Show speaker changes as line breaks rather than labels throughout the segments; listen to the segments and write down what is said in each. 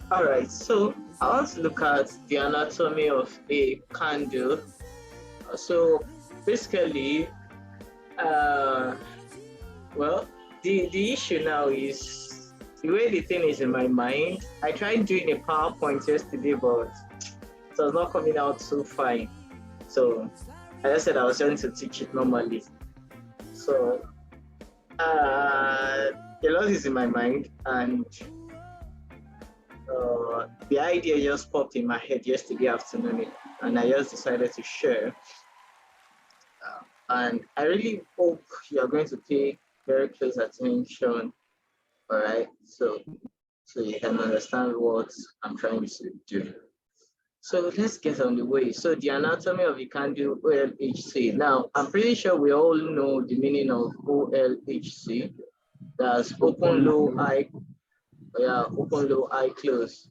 All right, so I want to look at the anatomy of a candle. So basically, uh, well, the issue now is the way the thing is in my mind. I tried doing a PowerPoint yesterday, but it was not coming out so fine. So I just said I was trying to teach it normally. So uh, a lot is in my mind, and the idea just popped in my head yesterday afternoon, and I just decided to share. And I really hope you are going to pay very close attention. All right, so you can understand what I'm trying to do. So let's get on the way. So the anatomy of the candle OLHC. Now, I'm pretty sure we all know the meaning of OLHC. That's open, low, eye, yeah, open, low, eye, close.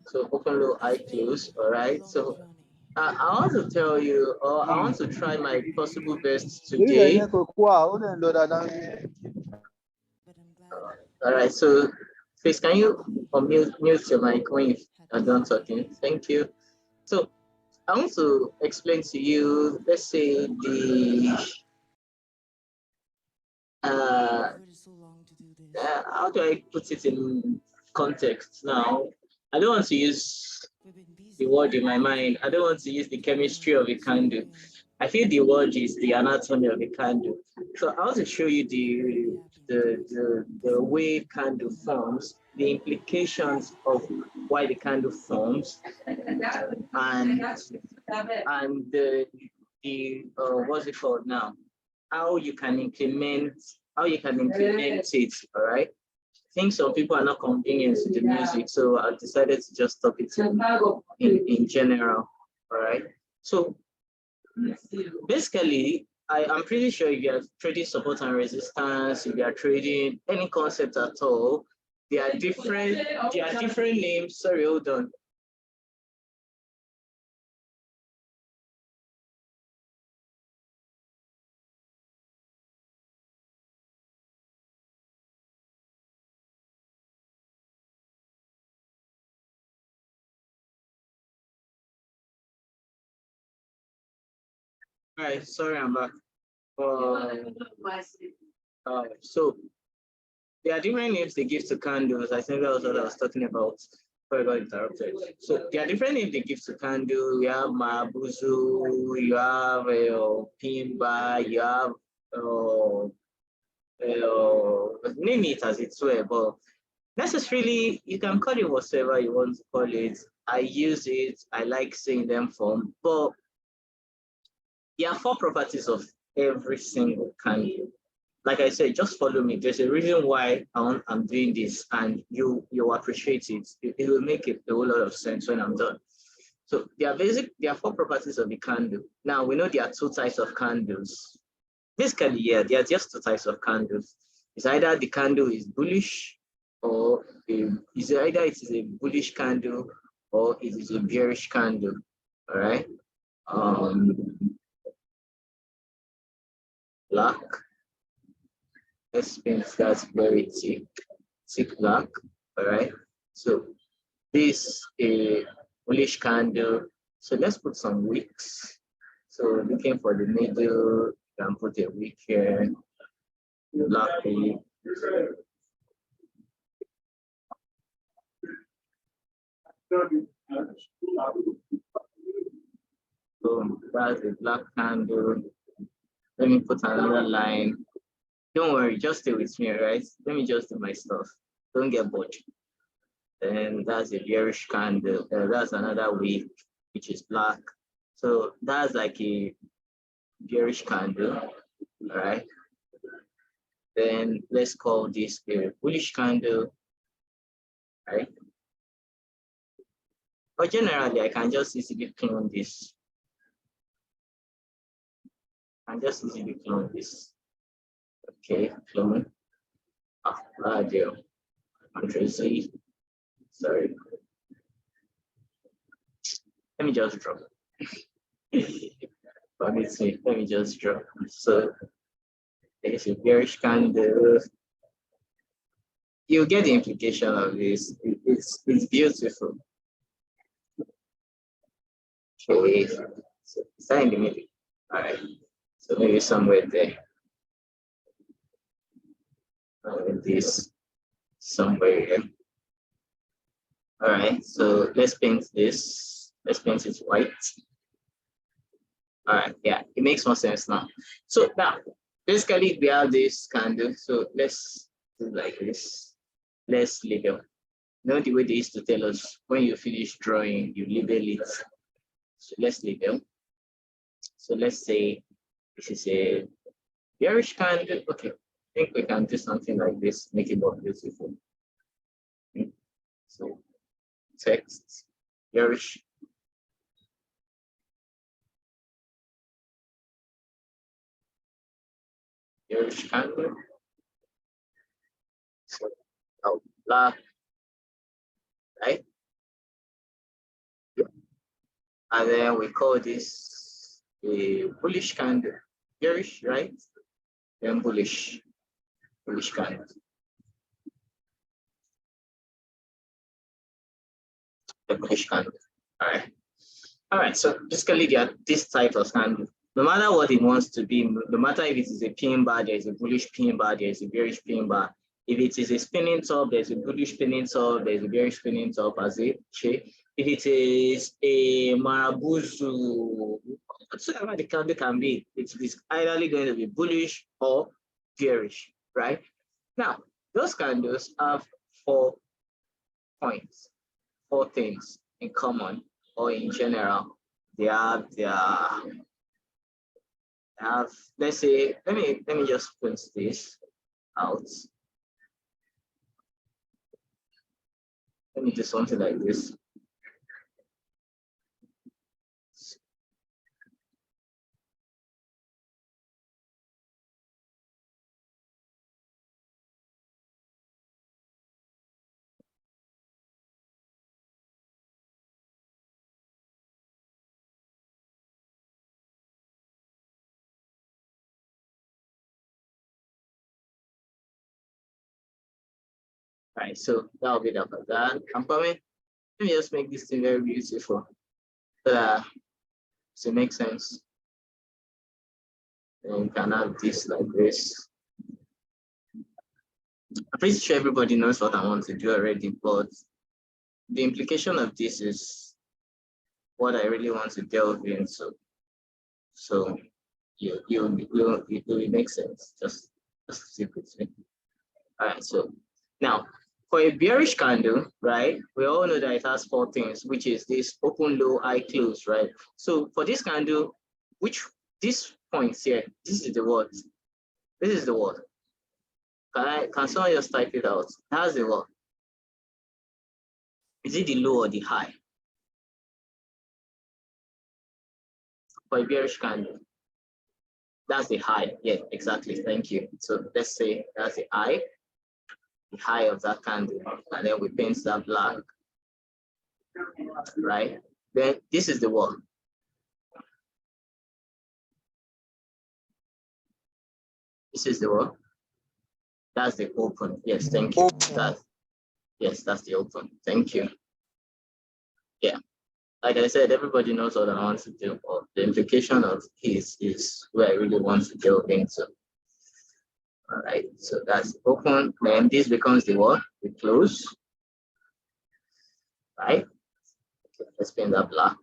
So open, low, eye, close. All right. So I want to tell you, or I want to try my possible best today. All right. So, please, can you mute your mic when you are done talking? Thank you. So, I want to explain to you, let's say uh, how do I put it in context now? I don't want to use the word in my mind. I don't want to use the chemistry of a candle. I feel the word is the anatomy of a candle. So I want to show you the way candle forms, the implications of why the candle forms, and the what's it called now? How you can implement it. All right. I think some people are not convenient to the music, so I decided to just stop it in general. All right. So basically, I'm pretty sure if you are trading support and resistance, if you are trading any concept at all, there are different names. Sorry, hold on. All right, sorry, I'm back. So there are different names they give to candles. I think that was what I was talking about before I got interrupted. So there are different names they give to candle. You have Mabuzu, you have Pimba, you have name it as it were, but necessarily you can call it whatever you want to call it. I use it, I like seeing them form, but there are four properties of every single candle. Like I said, just follow me. There's a reason why I'm doing this, and you appreciate it. It will make a whole lot of sense when I'm done. So there are four properties of the candle. Now we know there are two types of candles. Basically, yeah, there are just two types of candles. It's either the candle is bullish, or it's either it is a bullish candle or it is a bearish candle. All right. Um, Black. Let's paint that very thick black. All right. So this a bullish candle. So let's put some wicks. So looking for the middle, you can put a wick here, black wick. So that's a black candle. Let me put another line. Don't worry, just stay with me, right? Let me just do my stuff. Don't get bored. Then that's a bearish candle. That's another wick, which is black. So that's like a bearish candle, all right? Then let's call this a bullish candle, right? But generally, I can just easily clone this. Okay, clone. Radio. Control C. Sorry. Let me just drop. Let me just drop. So There's a bearish candle. You get the implication of this. It's beautiful. Okay, so it's not in the middle. All right, so maybe somewhere there. This somewhere here. All right, so let's paint this. Let's paint it white. All right, yeah, it makes more sense now. So now, basically, we have this candle. So let's do like this. Let's label. You know the way they used to tell us when you finish drawing, you label it. So let's label. So let's say this is a bearish candle. Okay, I think we can do something like this, make it more beautiful. So text, bearish. Bearish candle. So oh, black, right? And then we call this a bullish candle. Bearish, right? Then bullish candle. The bullish candle. All right. So basically, they are this type of candle. No matter what it wants to be, no matter if it is a pin bar, there is a bullish pin bar, there is a bearish pin bar. If it is a spinning top, there's a bullish spinning top, there's a bearish spinning top as a shape. If it is a marabuzu, whatsoever the candle can be, it is either going to be bullish or bearish, right? Now, those candles have 4 points, 4 things in common or in general. They have let's say, let me just print this out. Let me do something like this. All right, so that'll be that for that. I'm coming. Let me just make this thing very beautiful. So it makes sense. And you can have this like this. I'm pretty sure everybody knows what I want to do already, but the implication of this is what I really want to delve into. So it will make sense. Just stick with me. All right, so now for a bearish candle, right, we all know that it has 4 things, which is this open, low, high, close, right? So for this candle, this points here, this is the word. This is the word. Can someone just type it out? That's the word. Is it the low or the high? For a bearish candle. That's the high. Yeah, exactly. Thank you. So let's say that's the high of that candle, and then we paint that black, right? Then this is the one. This is the one. That's the open. Yes, thank you. That's the open. Thank you. Yeah. Like I said, everybody knows what I want to do, but the implication of his is where I really want to delve into. All right, so that's open. Then this becomes the what? The close. Right? Okay, let's paint that black.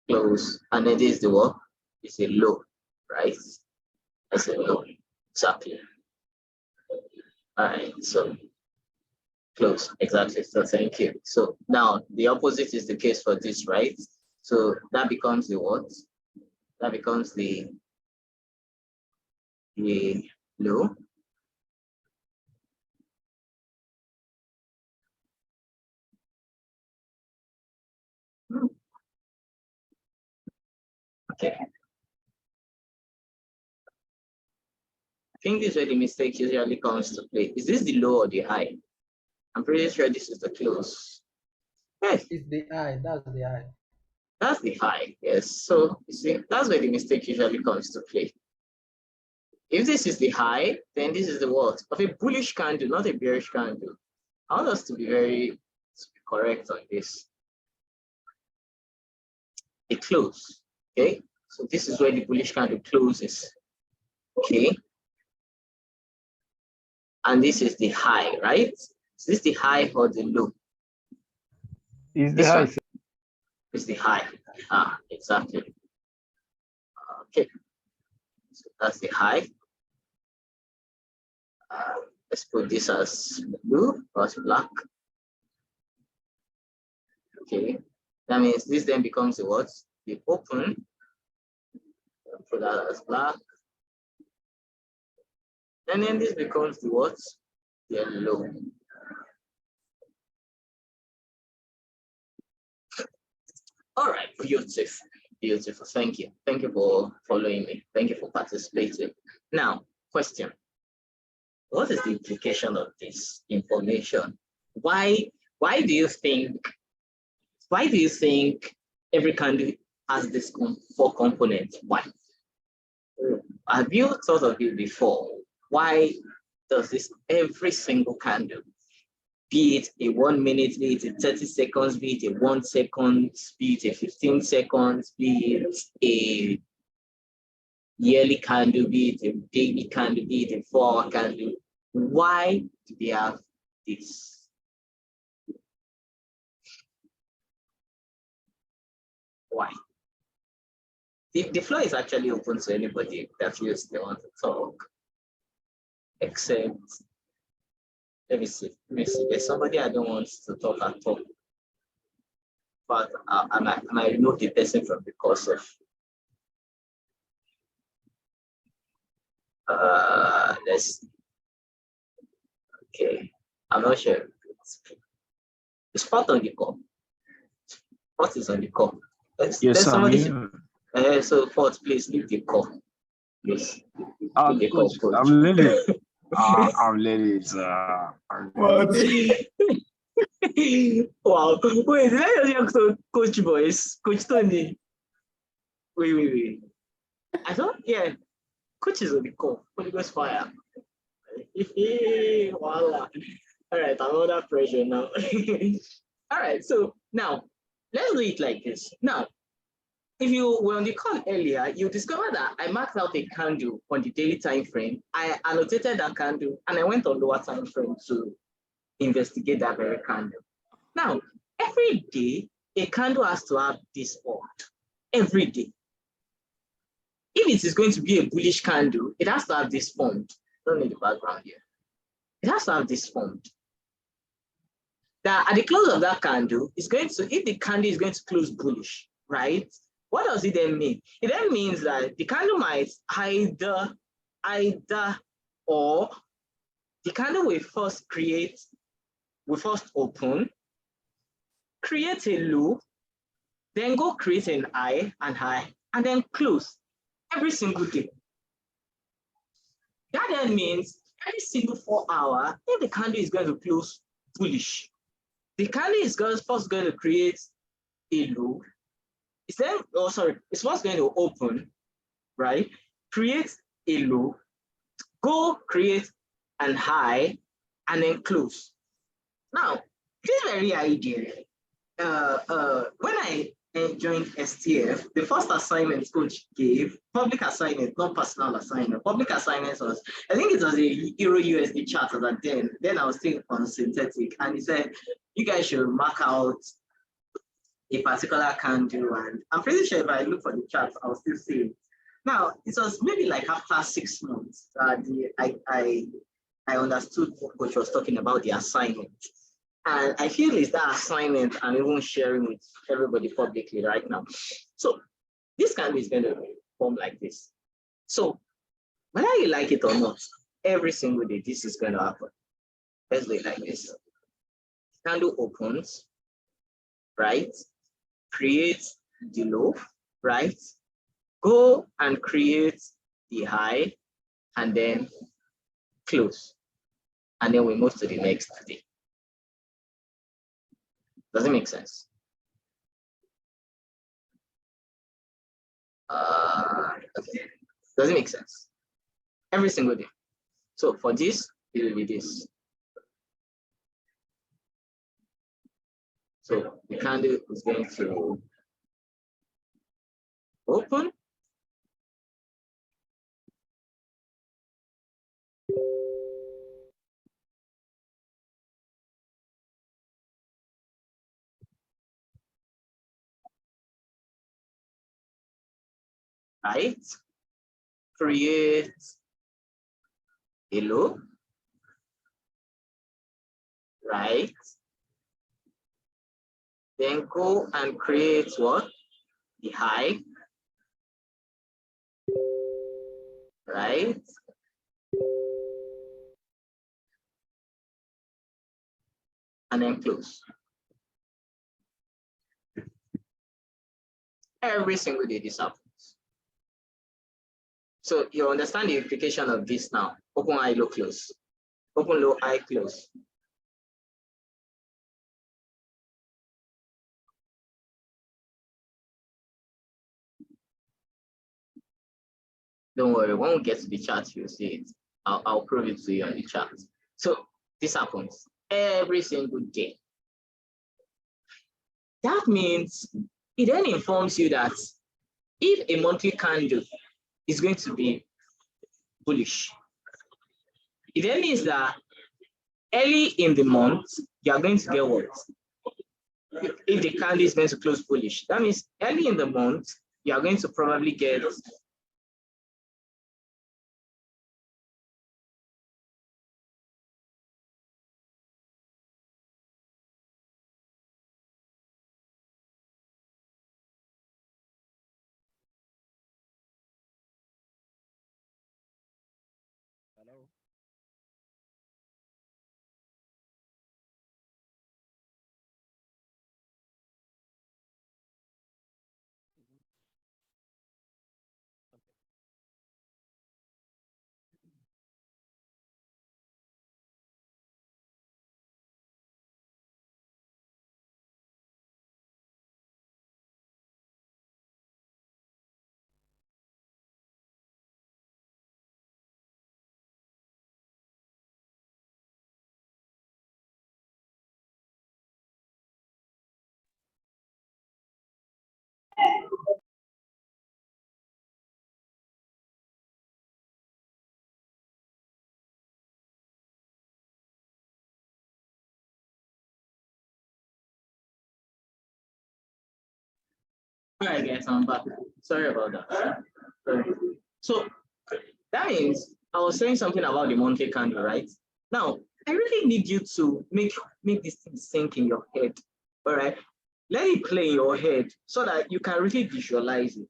Close. And then this is the what? It's a low, right? That's a low. Exactly. All right, so close. Exactly. So thank you. So now the opposite is the case for this, right? So that becomes the what? That becomes the low. Okay. I think this is where the mistake usually comes to play. Is this the low or the high? I'm pretty sure this is the close.
Hey. It's the high. That's the high.
That's the high, yes. So you see, that's where the mistake usually comes to play. If this is the high, then this is the what? Of a bullish candle, not a bearish candle. I want us to be correct on this. A close, okay? So this is where the bullish candle closes, okay? And this is the high, right? Is this the high or the low?
Is the high.
Is the high. Exactly. Okay. So that's the high. Let's put this as blue or as black. Okay. That means this then becomes the what? The open. Put that as black. And then this becomes the what? Yellow. All right, beautiful, beautiful. Thank you. Thank you for following me. Thank you for participating. Now, question. What is the implication of this information? Why do you think every candle has this four components? Why? Have you thought of it before? Why does this every single candle, be it a 1 minute, be it a 30 seconds, be it a 1 second, be it a 15 seconds, be it a yearly candle, be it a daily candle, be it a 4-hour candle, why do they have this? Why? The floor is actually open to anybody that feels they want to talk, except, let me see, there's somebody I don't want to talk at all, but I might remove the person from the course of, let's see. Okay, I'm not sure. It's part on the call. What is on the call?
Yes, somebody.
So, Fort, please leave the call. Please.
Coach, I'm ready. I'm ready.
What?
Wow. Wait, did I just to Coach Boys? Coach Tony? Wait. I thought, yeah, Coach is on the call. Holy Ghost fire. Voila. All right, I'm under pressure now. All right, so now let's do it like this. Now, if you were on the call earlier, you discovered that I marked out a candle on the daily time frame. I annotated that candle and I went on lower time frame to investigate that very candle. Now, every day, a candle has to have this formed. Every day. If it is going to be a bullish candle, it has to have this formed. Don't need the background here. It has to have this formed. That at the close of that candle, it's going to, if the candle is going to close bullish, right? What does it then mean? It then means that the candle might either or the candle will first open, create a low, then go create an high, and then close every single day. That then means every single 4 hours, if the candle is going to close bullish, the candle is first going to create a low. It's first going to open, right? Create a low, go create an high, and then close. Now, this is very ideal. When I joined STF, the first assignment coach gave, public assignment, not personal assignment. Public assignment was, I think it was a Euro USD chart at then. Then I was still on synthetic, and he said, you guys should mark out a particular candle, and I'm pretty sure if I look for the charts, I'll still see it. Now, it was maybe like after 6 months that I understood what coach was talking about the assignment. And I feel it's that assignment I'm even sharing with everybody publicly right now. So this candle is going to form like this. So whether you like it or not, every single day this is going to happen. Let's do it like this. Candle opens, right? Create the low, right? Go and create the high, and then close. And then we move to the next day. Does it make sense? Does it make sense? Every single day. So for this, it will be this. So the candle is going to open. Right? Create a low. Right? Then go and create what? The high. Right? And then close. Every single day this happens. So you understand the implication of this now. Open high, low, close. Open low, high, close. Don't worry, when we get to the chart, you'll see it. I'll prove it to you on the chart. So this happens every single day. That means it then informs you that if a monthly candle is going to be bullish, it then means that early in the month, you are going to get what? If the candle is going to close bullish, that means early in the month, you are going to probably get
Hello.
all right, guys, I'm back. Sorry about that. So that means I was saying something about the monthly candle, right? Now, I really need you to make this thing sink in your head. All right. Let it play in your head so that you can really visualize it,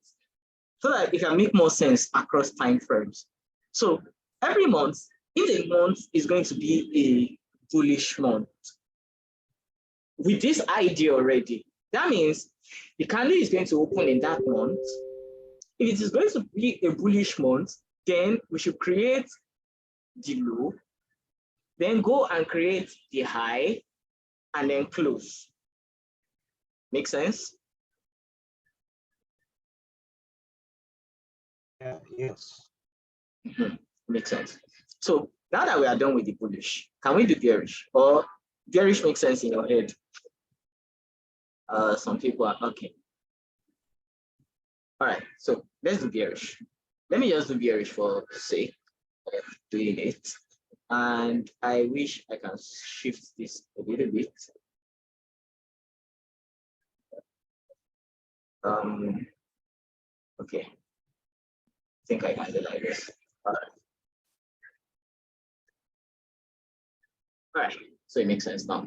so that it can make more sense across time frames. So every month, if a month is going to be a bullish month, with this idea already, that means the candle is going to open in that month. If it is going to be a bullish month, then we should create the low, then go and create the high, and then close. Make sense?
Yeah, yes.
Makes sense. So now that we are done with the bullish, can we do bearish? Or bearish makes sense in your head? Some people are okay. All right, so let's do bearish. Let me just do bearish for sake of doing it. And I wish I can shift this a little bit. Okay. I think I can do like this. All right, so it makes sense now.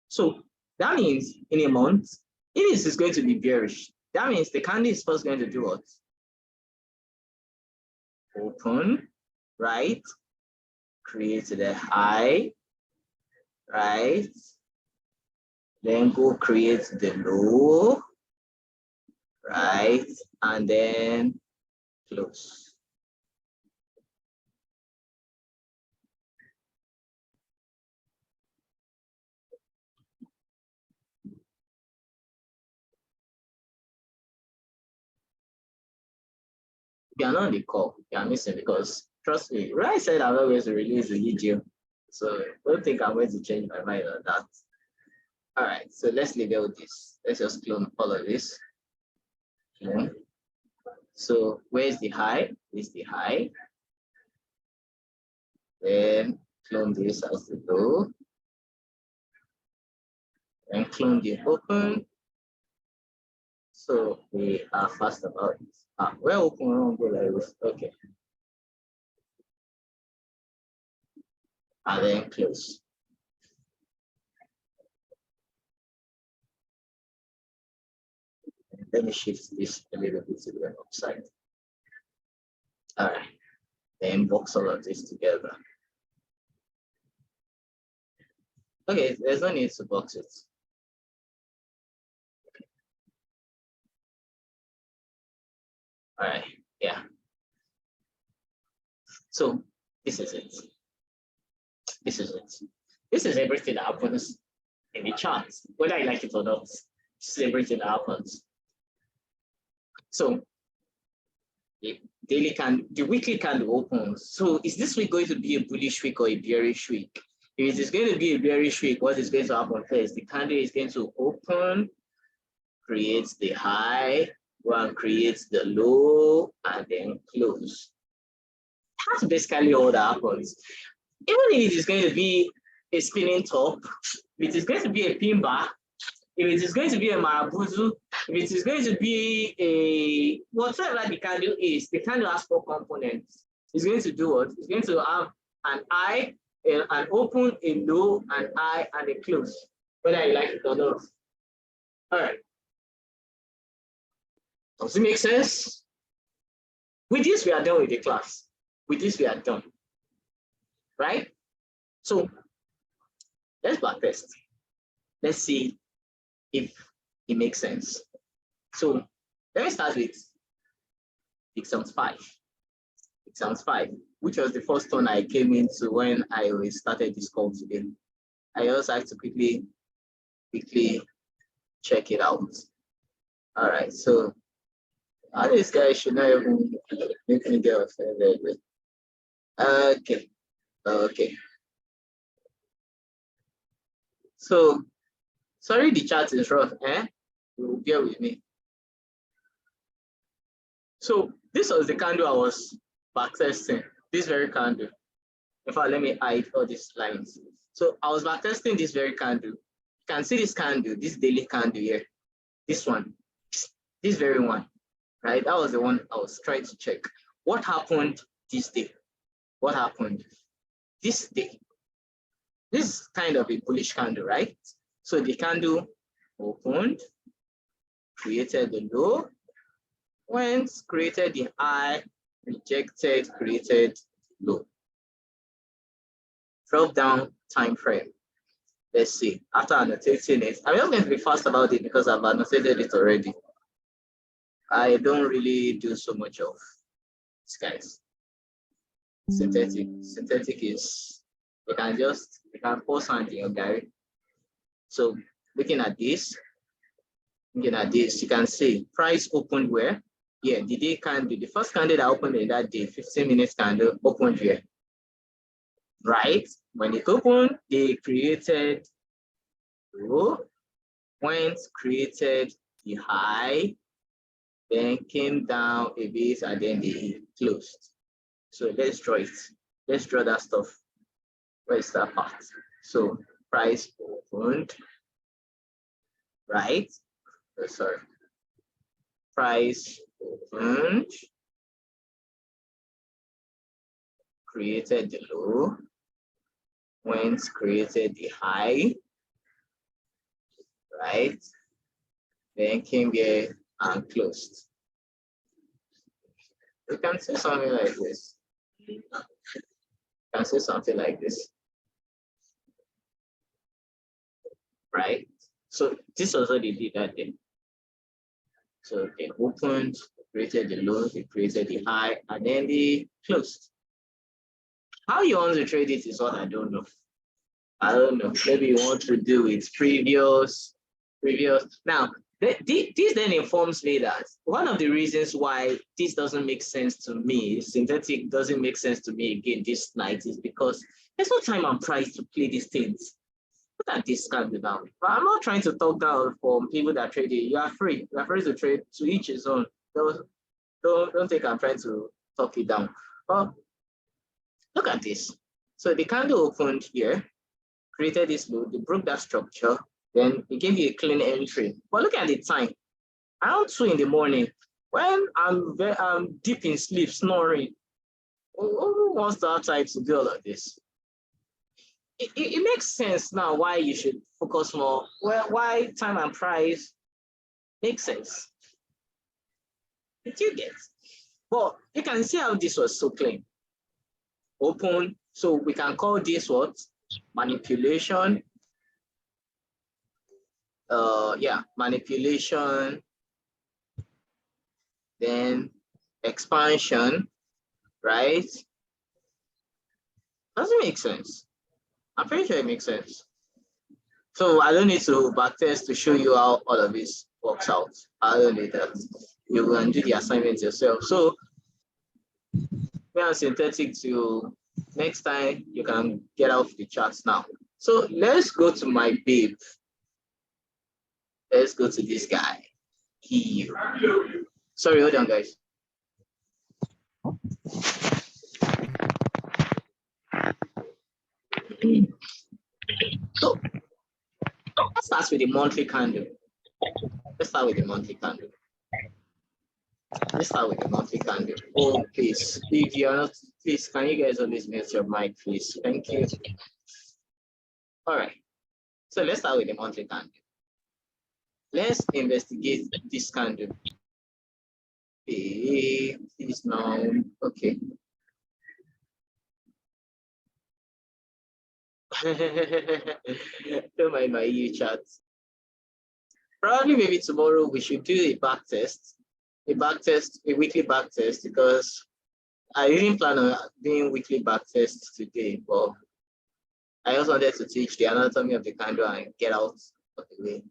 So that means in a month, if this is going to be bearish, that means the candle is first going to do what? Open, right? Create the high, right? Then go create the low, right? And then close. you are not on the call, you are missing because trust me, when I said I'm not going to release the video, so don't think I'm going to change my mind on that. All right, so let's leave it with this. Let's just clone all of this. Okay. So where's the high? This is the high. Then clone this as the low. And clone the open. So we are fast about it. Where open won't go like this. Okay. And then close. Let me shift this a little bit to the upside. All right. Then box all of this together. Okay, there's no need to box it. All right, yeah. So this is it. This is it. This is everything that happens in the chart, whether I like it or not. This is everything that happens. So the weekly candle opens. So is this week going to be a bullish week or a bearish week? If it is going to be a bearish week, what is going to happen first? The candle is going to open, creates the high, one creates the low, and then close. That's basically all that happens. Even if it is going to be a spinning top, if it is going to be a pin bar, if it is going to be a marabuzu, if it is going to be a whatever the candle is, the candle has 4 components. It's going to do what? It's going to have an high, an open, a low, an high, and a close, whether you like it or not. All right. Does it make sense? With this, we are done with the class. With this, we are done. Right? So let's back test. Let's see if it makes sense. So let me start with exam 5. Exam 5, which was the first one I came into when I started this call today. I also have to quickly check it out. All right, so all these guys should not even make me get offended. Okay. Okay. So, sorry the chat is rough, You will bear with me. So, this was the candle I was backtesting, this very candle. In fact, let me hide all these lines. So, I was backtesting this very candle. You can see this candle, this daily candle here. This one, this very one, right? That was the one I was trying to check. What happened this day? What happened this day? This is kind of a bullish candle, right? So the candle opened, created the low, went, created the high, rejected, created low. Drop down time frame. Let's see. After annotating it, I'm just going to be fast about it because I've annotated it already. I don't really do so much of this, guys. Synthetic is, you can post something on Gary. So looking at this, you can see price opened where? Yeah, the day candle, the first candle that opened in that day, 15 minutes candle opened here. Right? When it opened, they created low, went, created the high, then came down a bit, and then they closed. So let's draw it. Let's draw that stuff. Where is that part? So price opened, right? Oh, sorry. Price opened, created the low, went, created the high, right? Then came here and closed. We can say something like this. You can say something like this. Right? So this was what they did that day. So they opened, created the low, they created the high, and then they closed. How you want to trade it is what I don't know. I don't know. Maybe you want to do it previous. Now, This then informs me that one of the reasons why this doesn't make sense to me, synthetic doesn't make sense to me again this night, is because there's no time and price to play these things. Look at this candle now. But I'm not trying to talk down from people that trade it. You are free. You are free to trade, to each his own. Don't think I'm trying to talk it down. But look at this. So the candle opened here, created this low, they broke that structure, then it gave you a clean entry. But look at the time. Around 2 in the morning, when I'm deep in sleep, snoring, who wants to have time to do all of this? It makes sense now why you should focus more, why time and price makes sense. Did you get? But you can see how this was so clean. Open, so we can call this what? Manipulation. Manipulation. Then expansion, right? Doesn't make sense. I'm pretty sure it makes sense. So I don't need to backtest to show you how all of this works out. I don't need that. You can do the assignment yourself. So we are synthetic to next time you can get out the charts now. So let's go to my babe. Let's go to this guy. Sorry, hold on, guys. So let's start with the monthly candle. Let's start with the monthly candle. Let's start with the monthly candle. Oh, please, if you're not, please, can you guys always mute your mic, please? Thank you. All right. So let's start with the monthly candle. Let's investigate this candle. Please now. Okay. Don't mind my EU chat. Probably maybe tomorrow we should do a back test, a weekly back test, because I didn't plan on doing weekly back tests today, but I also wanted to teach the anatomy of the candle and get out of the way.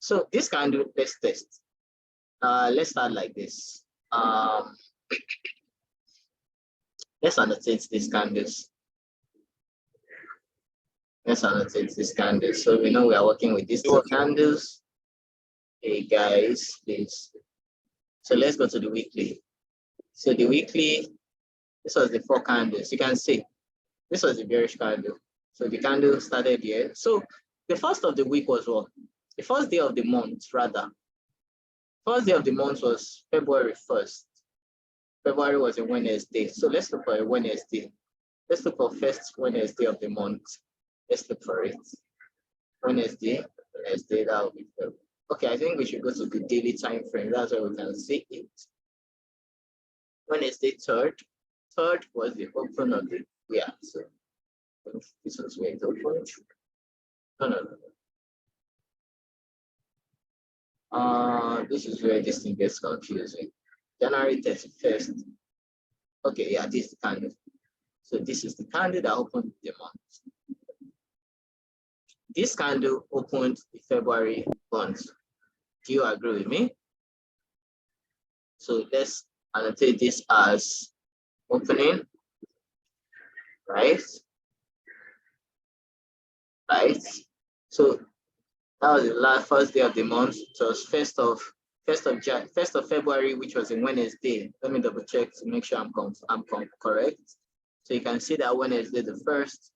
So this candle, let's test. Let's start like this. Let's annotate these candles. Let's annotate these candles. So we know we are working with these two candles. Hey guys, please. So let's go to the weekly. So the weekly, this was the 4 candles. You can see this was the bearish candle. So the candle started here. So the first of the week was what? The first day of the month, rather. First day of the month was February 1st. February was a Wednesday. So let's look for a Wednesday. Let's look for first Wednesday of the month. Let's look for it. Wednesday, that will be February. Okay, I think we should go to the daily time frame. That's where we can see it. Wednesday 3rd. 3rd was the open of the, yeah, so this was where it opened. No. This is where this thing gets confusing. January 31st. Okay, yeah, this is the candle. So this is the candle that opened the month. This candle opened the February month. Do you agree with me? So let's annotate this as opening, right? Right. So that was the first day of the month. So it was 1st of February, which was a Wednesday. Let me double check to make sure I'm correct. So you can see that Wednesday the 1st.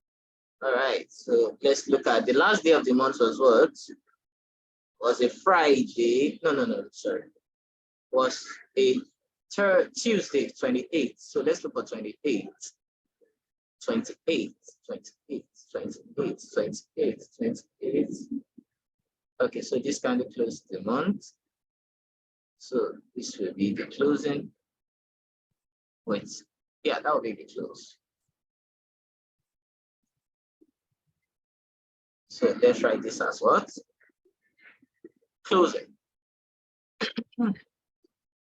All right, so let's look at the last day of the month was what? Was a Friday. No, sorry. Was a Tuesday, 28th. So let's look for 28th. 28th. Okay, so this kind of closed the month. So this will be the closing. Wait, yeah, that will be the close. So let's write this as what? Closing.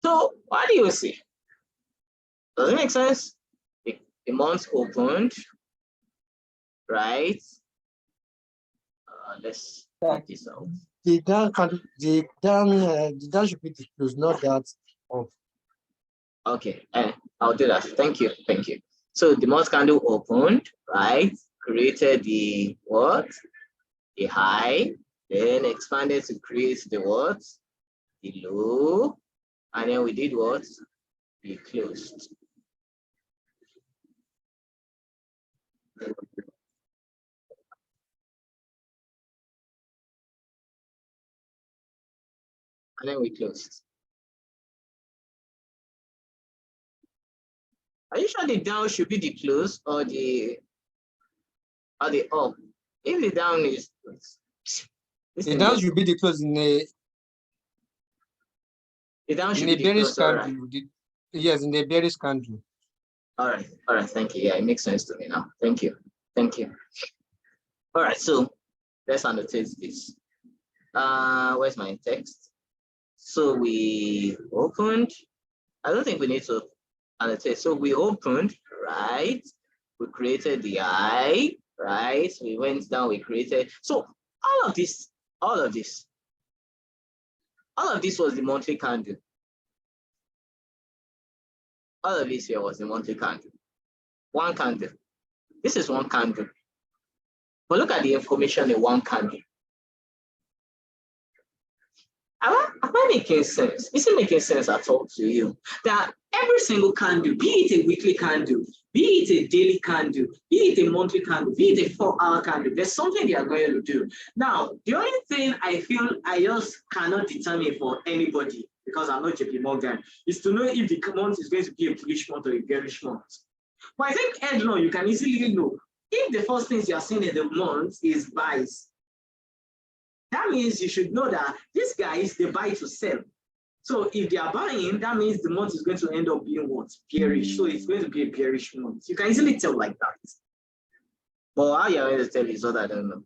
So what do you see? Does it make sense? The month opened, right? Let's work this out.
the down should be disclosed, not that of.
Okay, I'll do that. Thank you. So the month candle opened, right? Created the what? The high, then expanded to create the what? The low, and then we did what? We closed. And then we closed. Are you sure the down should be the close or the up? If the down is
The down should be the close in a bearish candle. Right. Yes, in the bearish candle.
All right, thank you. Yeah, it makes sense to me now. Thank you. All right, so let's annotate this. Where's my text? So we opened. I don't think we need to annotate. So we opened, right? We created the eye, right? We went down, we created. So all of this was the monthly candle. All of this here was the monthly candle. One candle. This is one candle. But look at the information in one candle. Am I making sense? Is it making sense at all to you? That every single candle, be it a weekly candle, be it a daily candle, be it a monthly candle, be it a 4-hour candle, there's something they are going to do. Now, the only thing I feel I just cannot determine for anybody, because I'm not JP Morgan, is to know if the month is going to be a bullish month or a bearish month. But I think headlong, you can easily know if the first things you are seeing in the month is buys. That means you should know that these guys, they buy to sell. So if they are buying, that means the month is going to end up being what? Bearish. So it's going to be a bearish month. You can easily tell like that. But how you're going to tell is what I don't know.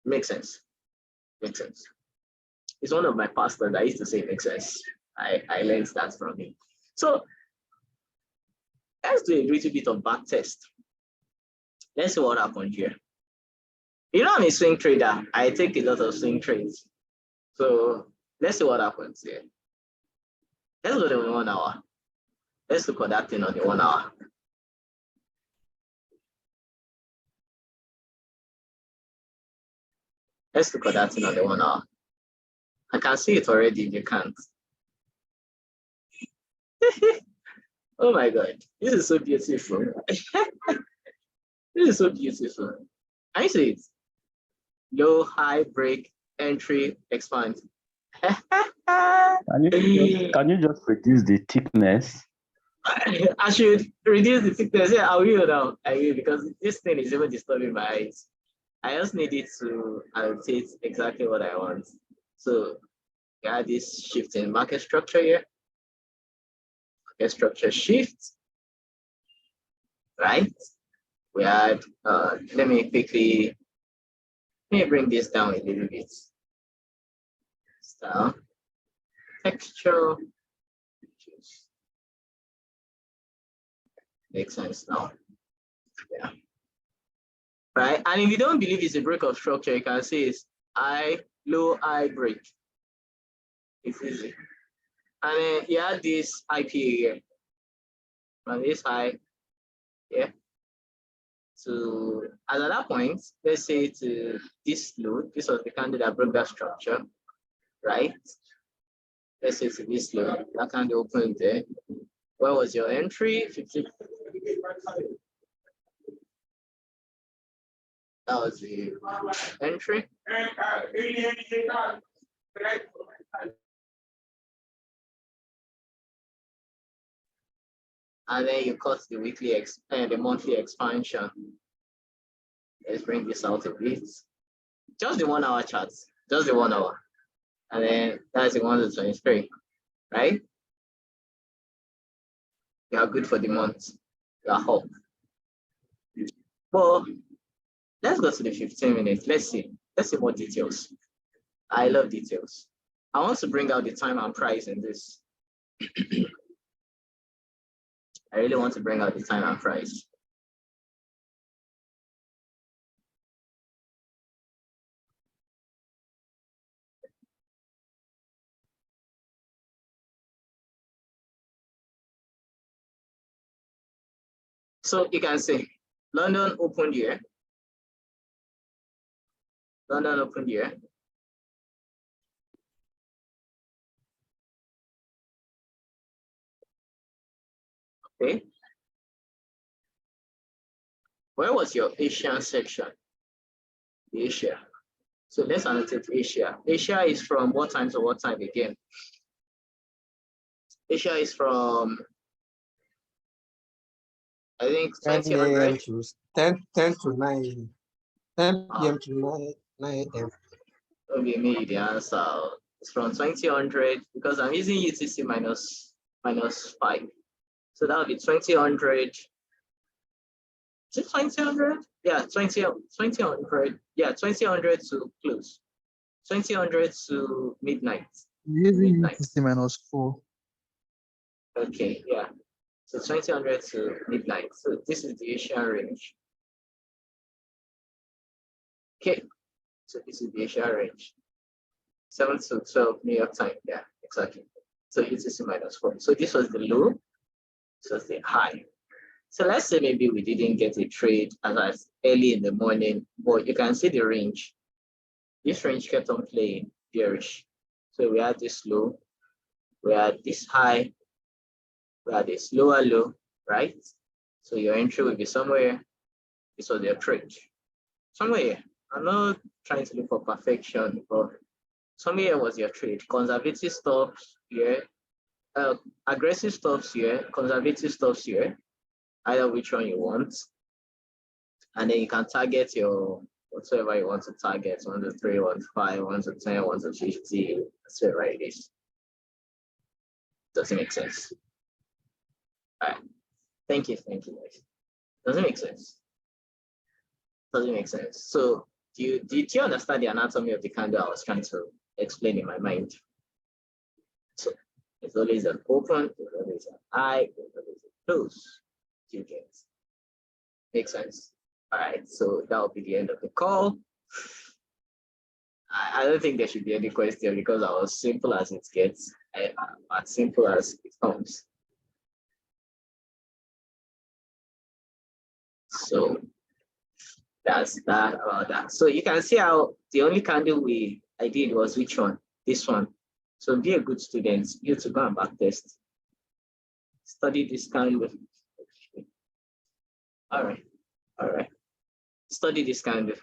Makes sense. It's one of my pastors that used to say makes sense. I learned that from him. So let's do a little bit of back test. Let's see what happened here. You know, I'm a swing trader. I take a lot of swing trades. So let's see what happens here. Let's go to 1 hour. Let's look at that thing on the 1 hour. Let's look at that thing on the 1 hour. I can see it already if you can't. Oh my God, this is so beautiful. This is so beautiful. I see it. Low, high, break, entry, expand.
Can you just reduce the thickness?
I should reduce the thickness. Yeah, I will now. I will, because this thing is even disturbing my eyes. I just need it to annotate exactly what I want. So we have this shift in market structure here. Market structure shift, right? We had, let me bring this down a little bit. Style, texture, makes sense now. Yeah. Right. And if you don't believe it's a break of structure, you can see it's high, low, high break. It's easy. And then you have this IP here. From this high, yeah. So at that point, let's say to this low, this was the candle that broke that structure, right? Let's say to this low, that candle opened there. Where was your entry? 50. That was the entry. And then you cut the weekly the monthly expansion. Let's bring this out a bit. Just the 1 hour charts, just the 1 hour. And then that's the 1 to 23, right? You are good for the month. You are up. Well, let's go to the 15 minutes. Let's see more details. I love details. I want to bring out the time and price in this. I really want to bring out the time and price. So you can say London opened here. London opened here. Okay. Where was your Asian section? Asia. So let's annotate Asia. Asia is from what time to what time again? Asia is from, I think,
10 a.m.
2000.
to 10 to 9, 10 p.m. to 9 a.m.
Okay, maybe the answer is from 2000 because I'm using UTC minus 5. So that would be 2000. Is it 2000? Yeah, 2000. Yeah, 2000 to close. 2000 to midnight.
Using
Midnight.
UTC minus 4.
Okay, yeah. So 2000 to midnight. So this is the Asian range. Okay, so this is the Asian range. 7 to 12 New York time. Yeah, exactly. So UTC minus 4. So this was the low. This was the high. So let's say maybe we didn't get a trade as early in the morning, but you can see the range. This range kept on playing bearish. So we had this low, we had this high, we had this lower low, right? So your entry will be somewhere. This was your trade. Somewhere here. I'm not trying to look for perfection, but somewhere was your trade. Conservative stops here, aggressive stops here, conservative stops here, either which one you want. And then you can target your whatever you want to target, 1 to 3, 1 to 5, 1 to 10, 1 to 50, that's whatever it is. Doesn't make sense. All right. Thank you, guys. Doesn't make sense. Doesn't make sense. So did you understand the anatomy of the candle I was trying to explain in my mind? So it's always an open, it's always an high, it's always a close. Do you get? Makes sense. All right, so that will be the end of the call. I don't think there should be any question because I was simple as it gets, as simple as it comes. So that's that about that. So you can see how the only candle I did was which one? This one. So be a good student. You to go and back test. Study this candle. All right. Study this candle.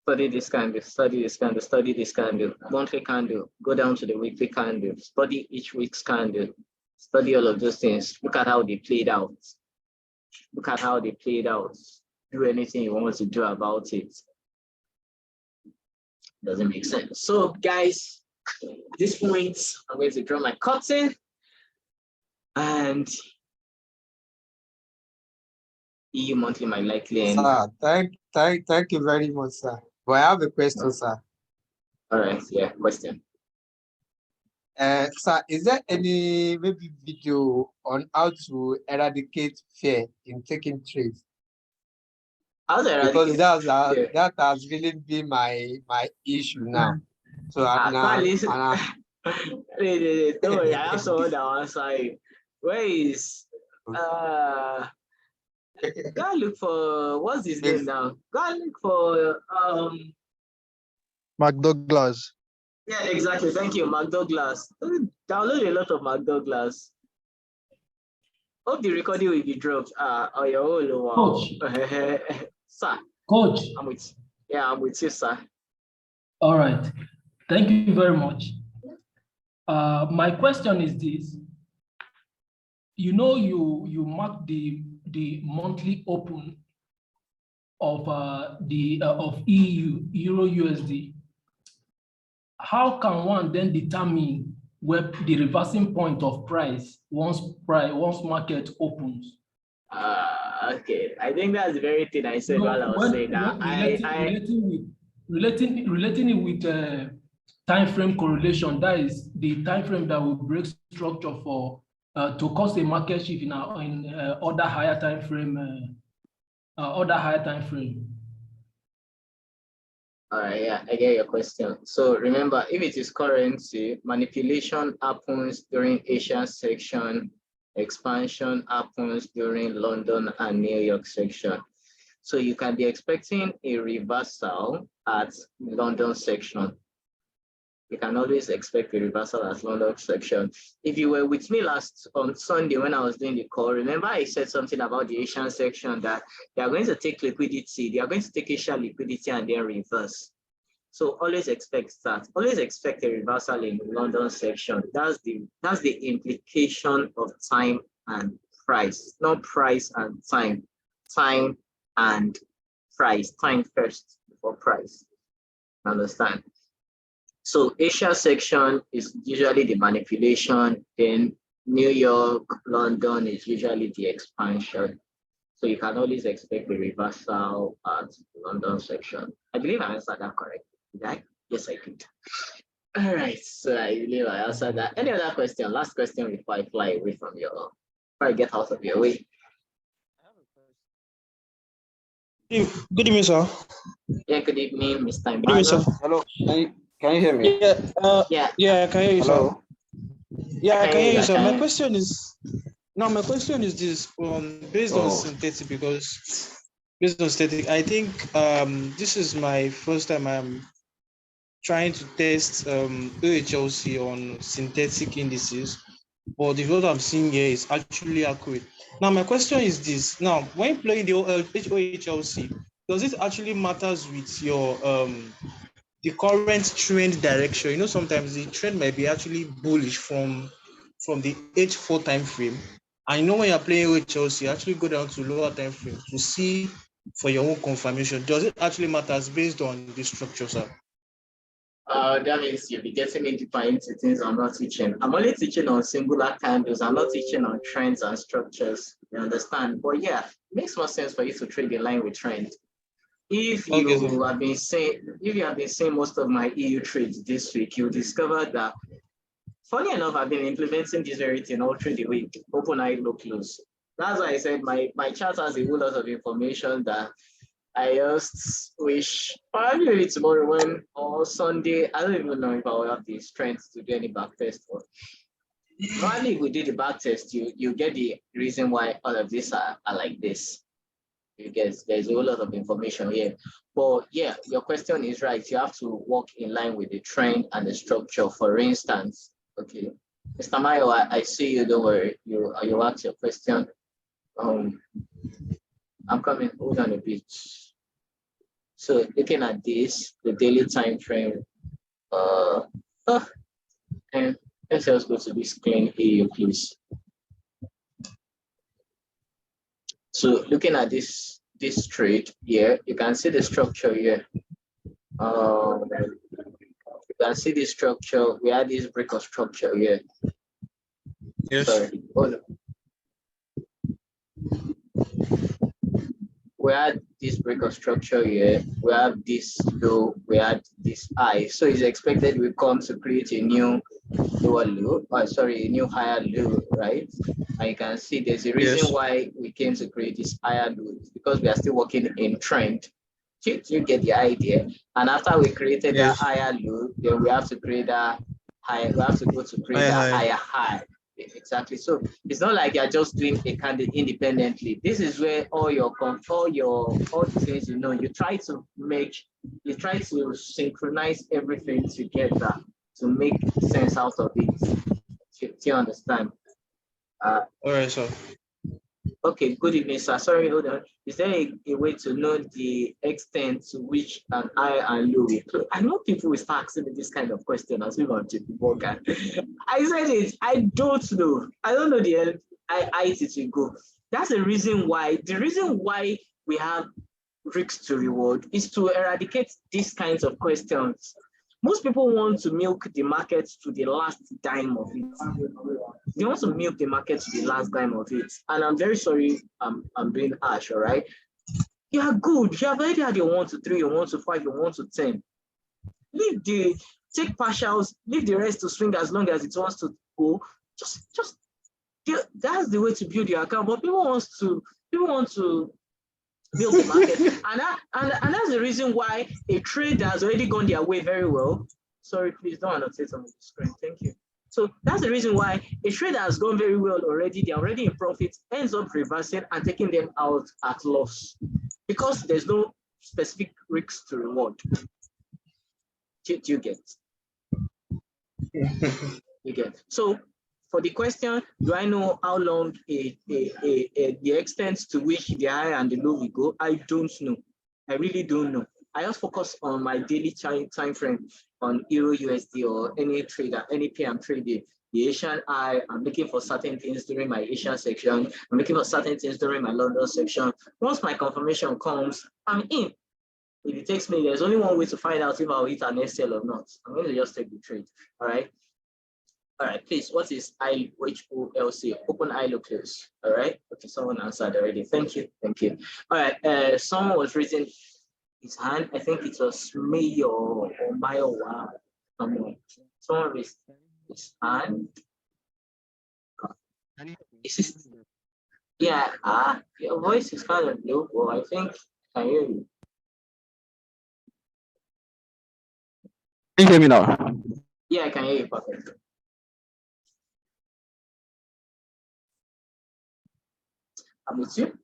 Study this candle. Study this candle. Study this candle. Monthly candle. Go down to the weekly candle. Study each week's candle. Study all of those things. Look at how they played out. Look at how they played out. Do anything you want to do about it. Doesn't make sense. So, guys, at this point, I'm going to draw my curtain and EU monthly might likely end.
Sir, thank you very much, sir. But I have a question, sir.
All right, yeah, question.
Sir, is there any maybe video on how to eradicate fear in taking trades? Because that has really been my issue now. So
don't worry, I have someone that will answer you. Where is go look for what's his name now? Go look for
Mark Douglas.
Yeah, exactly. Thank you, Mark Douglas. Download a lot of Mark Douglas. Hope the recording will be dropped. On your own.
Coach.
Sir.
Coach.
I'm with you, sir.
All right. Thank you very much. My question is this. You know, you mark the monthly open of of EU Euro USD. How can one then determine where the reversing point of price once market opens?
Okay, I think that's the very thing I said while I was saying that.
Relating it with time frame correlation, that is the time frame that will break structure for to cause a market shift in other higher time frame.
All right, yeah, I get your question. So remember, if it is currency, manipulation happens during Asian section expansion happens during London and New York section. So you can be expecting a reversal at London section. You can always expect a reversal at London section. If you were with me on Sunday when I was doing the call, remember I said something about the Asian section that they are going to take liquidity, they are going to take Asian liquidity and then reverse. So always expect that. Always expect a reversal in London section. That's the implication of time and price, not price and time. Time and price. Time first before price. Understand? So Asia section is usually the manipulation, then New York, London is usually the expansion. So you can always expect a reversal at London section. I believe I answered that correctly. Did I? Yes, I did. All right, so I believe I answered that. Any other question? Last question before I fly away from before I get out of your way.
Good evening, sir.
Yeah, good evening, Mr.
Good evening, sir.
Hello. Can you hear me?
Yeah, I can hear you, sir.
Hello.
Yeah, I can hear you, sir. My question is this based on synthetic, because based on static, I think this is my first time I'm trying to test OHLC on synthetic indices, but the result I'm seeing here is actually accurate. Now, my question is this. Now, when playing the OHLC, does it actually matters with your the current trend direction? You know, sometimes the trend might be actually bullish from the H4 time frame. I know when you're playing OHLC, you actually go down to lower time frame to see for your own confirmation. Does it actually matters based on the structure, sir?
That means you'll be getting into things I'm not teaching. I'm only teaching on singular candles. I'm not teaching on trends and structures. You understand? But yeah, it makes more sense for you to trade in line with trend. If you have been seeing most of my EU trades this week, you'll discover that, funny enough, I've been implementing this very thing all through the week. Open eye, low close. That's why I said my chart has a whole lot of information that I just wish probably tomorrow or Sunday. I don't even know if I will have the strength to do any back test. But probably if we do the back test, you get the reason why all of these are like this. Because there's a whole lot of information here. But yeah, your question is right. You have to walk in line with the trend and the structure. For instance, okay, Mr. Mayo, I see you. Don't worry. You ask your question. I'm coming. Hold on a bit. So looking at this, the daily time frame. And let's just go to this clean here, please. So looking at this trade here, you can see the structure here. You can see the structure. We had this break of structure here.
Yes.
Sorry. Hold on. We had this break of structure here. We have this low. We had this high. So it's expected we come to create a new lower low. A new higher low, right? And you can see there's a reason why we came to create this higher low. It's because we are still working in trend. You get the idea. And after we created that higher low, then we have to create that high. We have to go to create that higher high. Exactly. So it's not like you're just doing a candle independently. This is where all the things you try to synchronize everything together to make sense out of it. Do you understand?
All right, sir.
Okay, good evening, sir. Sorry, hold on. Is there a way to know the extent to which an high and low will close? I know people will start asking me this kind of question as if I'm JP Morgan. I said it. I don't know. I don't know the end. IT to go. That's the reason why. The reason why we have risk to reward is to eradicate these kinds of questions. Most people want to milk the market to the last dime of it. They want to milk the market to the last dime of it. And I'm very sorry, I'm being harsh, all right? You are good. You have already had your 1 to 3, your 1 to 5, your 1 to 10. Take partials, leave the rest to swing as long as it wants to go. That's the way to build your account. But people want to build the market. and that's the reason why a trade has already gone their way very well. Sorry, please don't annotate on the screen. Thank you. So that's the reason why a trade that has gone very well already, they're already in profit, ends up reversing and taking them out at loss because there's no specific risk to reward. Do you get? You get. So for the question, do I know how long the extent to which the high and the low will go? I don't know. I really don't know. I just focus on my daily time frame on Euro USD or any trader, any PM trading. The Asian high, I'm looking for certain things during my Asian section. I'm looking for certain things during my London section. Once my confirmation comes, I'm in. If it takes me, there's only one way to find out if I'll hit an SL or not. I'm going to just take the trade. All right. All right, please, what is INVOLES? Open ILO close. All right. Okay, someone answered already. Thank you. Thank you. All right. Someone was raising his hand. I think it was me or Mayo. Wow. Someone raised his hand. Yeah. Your voice is kind of low. Well, I think I can hear you.
Can you hear me now?
Yeah, I can hear you perfectly. I'm with you.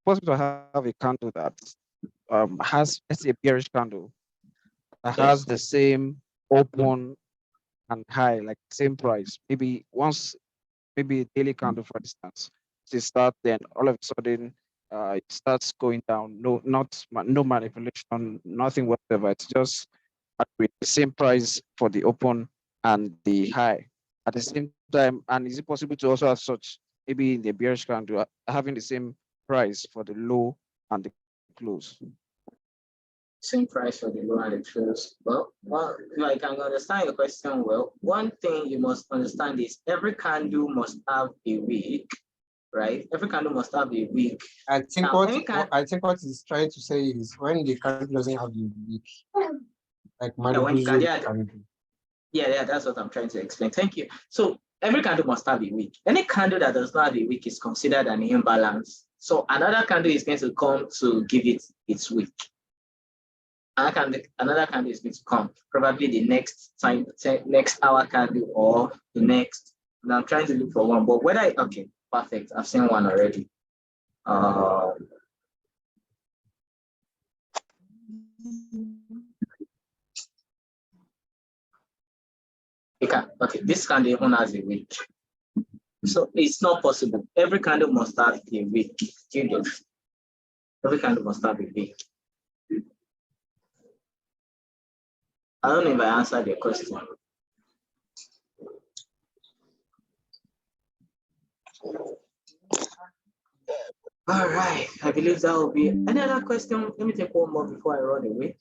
Possible to have a candle that has, let's say, a bearish candle that
Yes.
has the same open and high, like same price. Maybe a daily candle, for instance, it start, then all of a sudden it starts going down. No manipulation, nothing whatever. It's just at the same price for the open and the high at the same time. And is it possible to also have such, maybe in the bearish candle, having the same price for the low and the close?
Same price for the low and the close. Well, I can understand your question well. One thing you must understand is every candle must have a wick, right? Every candle must have a wick.
I think
Now,
what he's trying to say is when the candle doesn't have the wick, like
when
candle.
Yeah, that's what I'm trying to explain. Thank you. So every candle must have a wick. Any candle that does not have a wick is considered an imbalance. So another candle is going to come to give it its wick. Another candle is going to come, probably the next hour candle or the next. And I'm trying to look for one, but okay, perfect. I've seen one already. Okay, this candle even has a wick. So it's not possible. Every candle must have a wick. Every candle must have a wick. I don't know if I answered your question. All right, I believe that will be any other question. Let me take one more before I run away.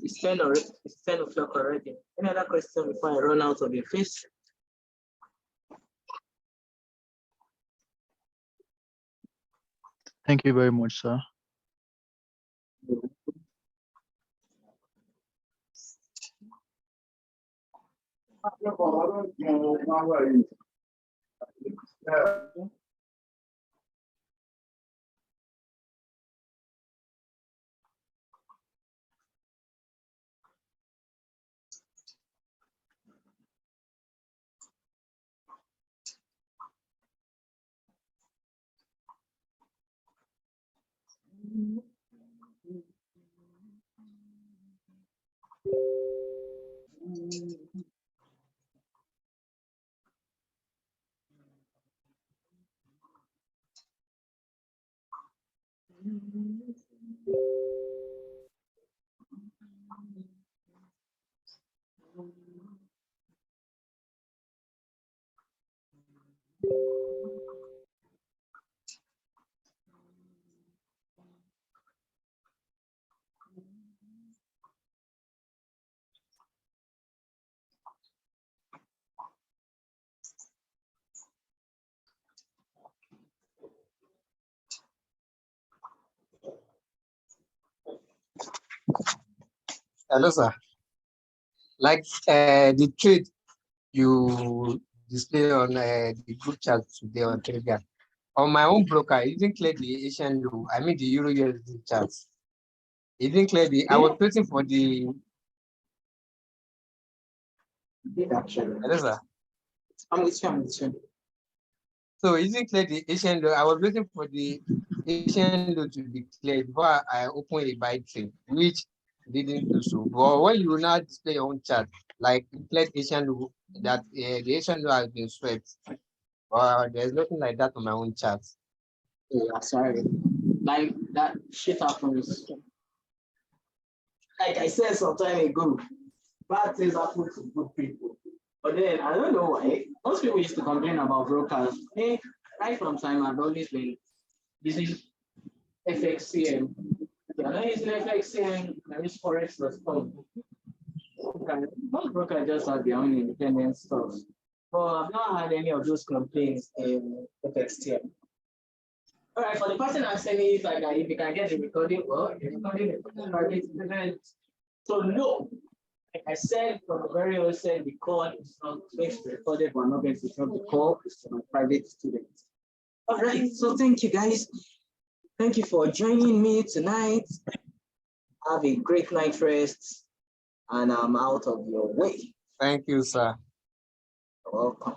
It's 10 o'clock already. Any other question before I run out of your face?
Thank you very much, sir.
Hello, sir. Like the trade you display on the group chat today on Telegram. On my own broker, it didn't clear the Asian low. I mean the Euro USD charts. It didn't clear the. I was waiting for the.
Did actually.
Hello, sir.
I'm with you. I'm with you.
So is it clear the Asian law? I was waiting for the Asian law to be cleared before I open a buy trade, which didn't do so. But when you now display your own chart, like cleared Asian law, that the Asian law has been swept, there's nothing like that on my own chart.
Yeah, sorry. Like that shit happens. Like I said some time ago, bad things happen to good people. But then I don't know why. Most people used to complain about brokers. Hey, right from time I've always been using FXCM. I'm not using FXCM, I use Forex.com. Okay. Most brokers just have their own independent stuff. But I've not had any of those complaints in FXTM. All right, for the person asking me if if you can get the recording, well, the recording is private event. So no, like I said from the very outset, the call is not fixed recorded, but I'm not going to drop the call. It's to my private students. All right, so thank you guys. Thank you for joining me tonight. Have a great night rest, and I'm out of your way.
Thank you, sir.
You're welcome.